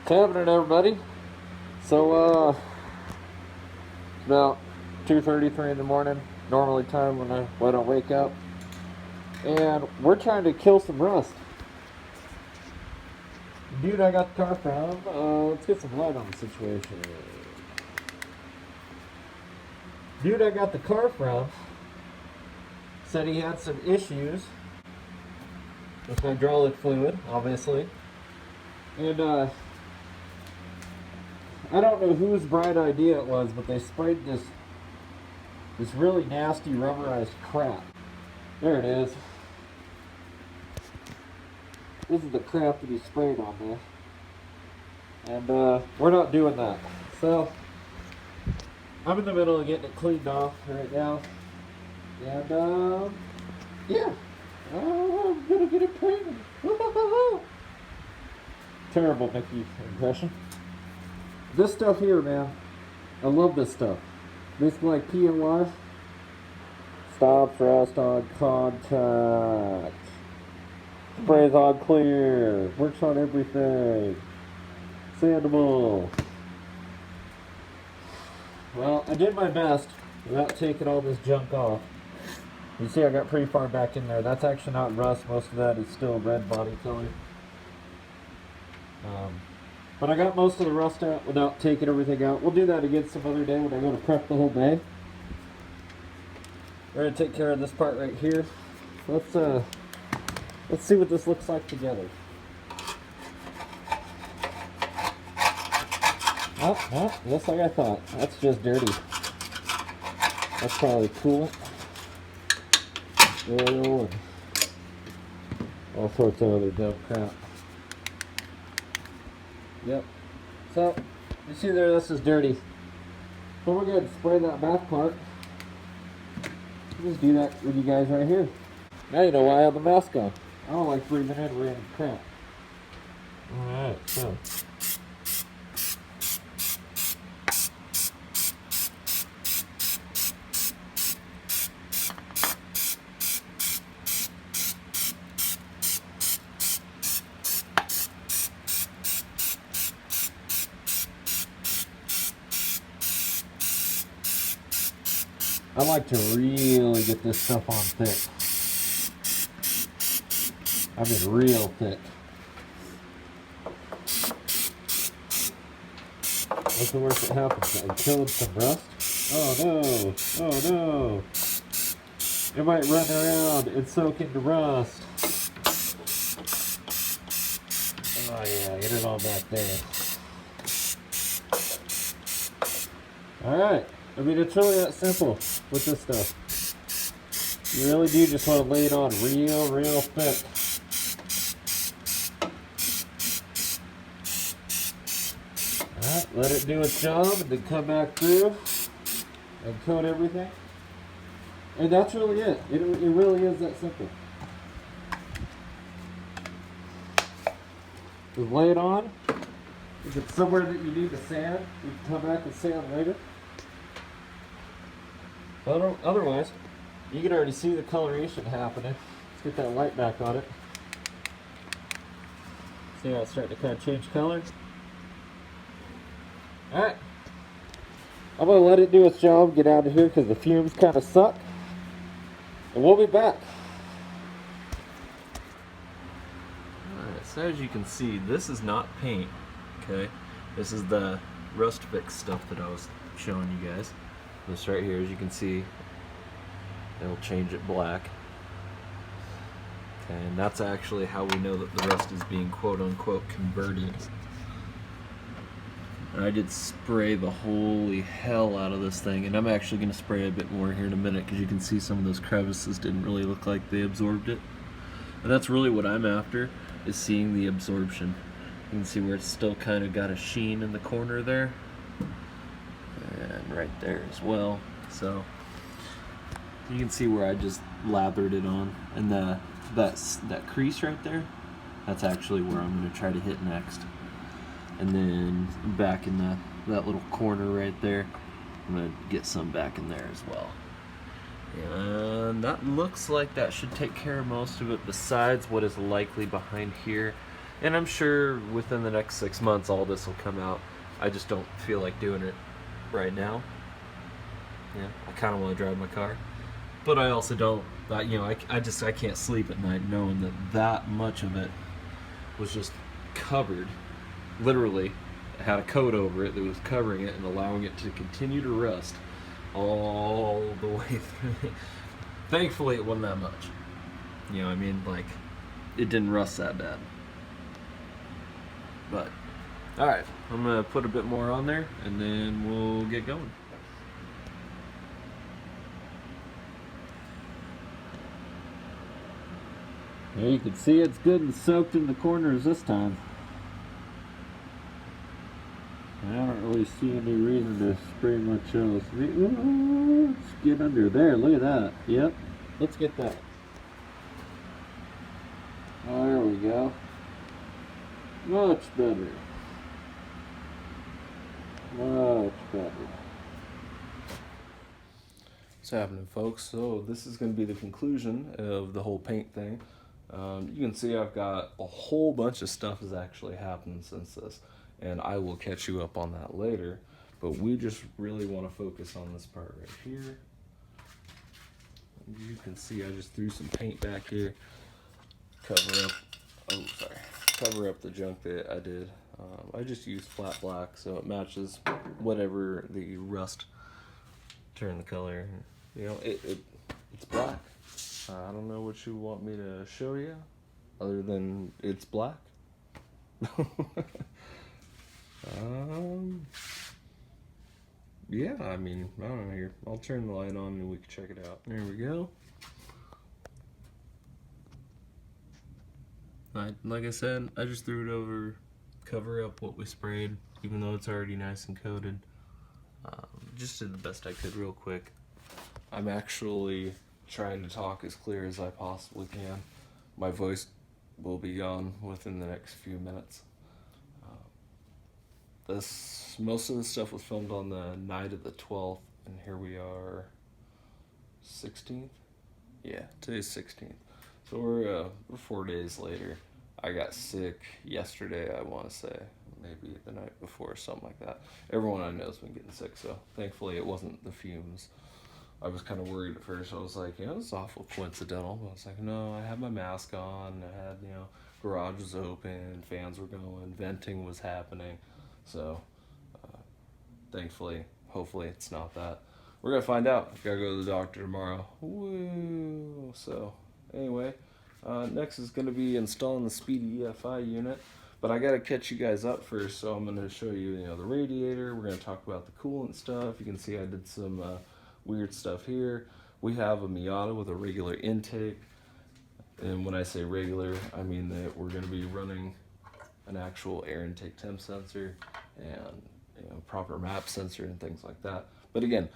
What's happening, everybody? So, it's about 2:33 in the morning, normally time when I wake up, and we're trying to kill some rust. Dude, I got the car from. Let's get some light on the situation. Dude, I got the car from said he had some issues with hydraulic fluid, obviously, and I don't know whose bright idea it was, but they sprayed this really nasty rubberized crap. There it is. This is the crap that he sprayed on there. And we're not doing that. So I'm in the middle of getting it cleaned off right now. And yeah. I'm gonna get it painted. Terrible Mickey impression. This stuff here, man, I love this stuff. Basically like PNY. Stops rust on contact. Sprays on clear. Works on everything. Sandable. Well, I did my best without taking all this junk off. You see I got pretty far back in there. That's actually not rust. Most of that is still red body color. But I got most of the rust out without taking everything out. We'll do that again some other day when I go to prep the whole day. We're going to take care of this part right here. Let's see what this looks like together. Oh, just like I thought. That's just dirty. That's probably coolant, oil, and all sorts of other dumb crap. Yep. So, you see there, this is dirty. So we're going to spray that back part. Just do that with you guys right here. Now you know why I have the mask on. I don't like breathing in random crap. Alright, so. I like to really get this stuff on thick. I mean real thick. What's the worst that happens? I killed some rust? Oh no! Oh no! It might run around and soak into rust. Oh yeah, get it all back there. Alright. I mean, it's really that simple with this stuff. You really do just want to lay it on real thick. Alright, let it do its job and then come back through and coat everything. And that's really it. It really is that simple. Just lay it on. If it's somewhere that you need to sand, you can come back and sand later. Otherwise, you can already see the coloration happening. Let's get that light back on it. See how it's starting to kind of change color? Alright. I'm going to let it do its job, get out of here because the fumes kind of suck. And we'll be back. Alright, so as you can see, this is not paint, okay? This is the rust fix stuff that I was showing you guys. This right here, as you can see, it'll change it black. Okay, and that's actually how we know that the rust is being quote-unquote converted. And I did spray the holy hell out of this thing, and I'm actually going to spray a bit more here in a minute because you can see some of those crevices didn't really look like they absorbed it. And that's really what I'm after, is seeing the absorption. You can see where it's still kind of got a sheen in the corner there. And right there as well. So you can see where I just lathered it on, and that crease right there, that's actually where I'm going to try to hit next. And then back in that little corner right there, I'm going to get some back in there as well. And that looks like that should take care of most of it, besides what is likely behind here. And I'm sure within the next 6 months all this will come out. I just don't feel like doing it right now. Yeah, I kind of want to drive my car, but I also don't. I can't sleep at night knowing that much of it was just covered. Literally, it had a coat over it that was covering it and allowing it to continue to rust all the way through. Thankfully, it wasn't that much. You know, I mean, like, it didn't rust that bad. But, alright, I'm going to put a bit more on there and then we'll get going. Yeah, you can see it's good and soaked in the corners this time. I don't really see any reason to spray much else. Let's get under there. Look at that. Yep. Let's get that. Oh, there we go. Much better. Much better. What's happening, folks? So this is going to be the conclusion of the whole paint thing. You can see I've got a whole bunch of stuff has actually happened since this, and I will catch you up on that later. But we just really want to focus on this part right here. You can see I just threw some paint back here, cover up the junk that I did. I just used flat black so it matches whatever the rust turned the color. You know, it's black. I don't know what you want me to show you other than it's black. Yeah, I mean, I don't know here. I'll turn the light on and we can check it out. There we go. Like I said, I just threw it over, cover up what we sprayed, even though it's already nice and coated. Just did the best I could real quick. I'm actually trying to talk as clear as I possibly can. My voice will be gone within the next few minutes. Most of the stuff was filmed on the night of the 12th, and here we are, 16th? Yeah, today's 16th. So we're 4 days later. I got sick yesterday, I want to say. Maybe the night before, something like that. Everyone I know has been getting sick, so thankfully it wasn't the fumes. I was kind of worried at first. I was like, you know, it's awful coincidental. But I was like, no, I had my mask on. I had, garage was open, fans were going, venting was happening. So, thankfully, hopefully it's not that. We're going to find out. I gotta go to the doctor tomorrow. Woo! So, anyway, next is going to be installing the Speedy EFI unit. But I got to catch you guys up first, so I'm going to show you, the radiator. We're going to talk about the coolant stuff. You can see I did some weird stuff here. We have a Miata with a regular intake. And when I say regular, I mean that we're going to be running an actual air intake temp sensor and proper map sensor and things like that. But again,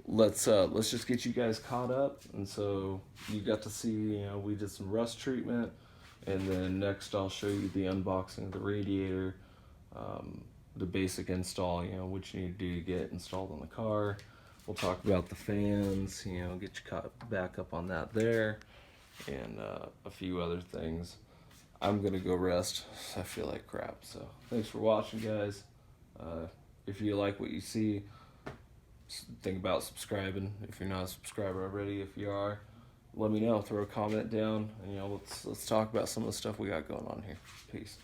let's just get you guys caught up. And so you got to see, we did some rust treatment. And then next I'll show you the unboxing of the radiator, the basic install, what you need to do to get it installed on the car. We'll talk about the fans, get you caught back up on that there, and a few other things. I'm going to go rest. I feel like crap. So thanks for watching, guys. If you like what you see, think about subscribing. If you're not a subscriber already, if you are, let me know. Throw a comment down, and let's talk about some of the stuff we got going on here. Peace.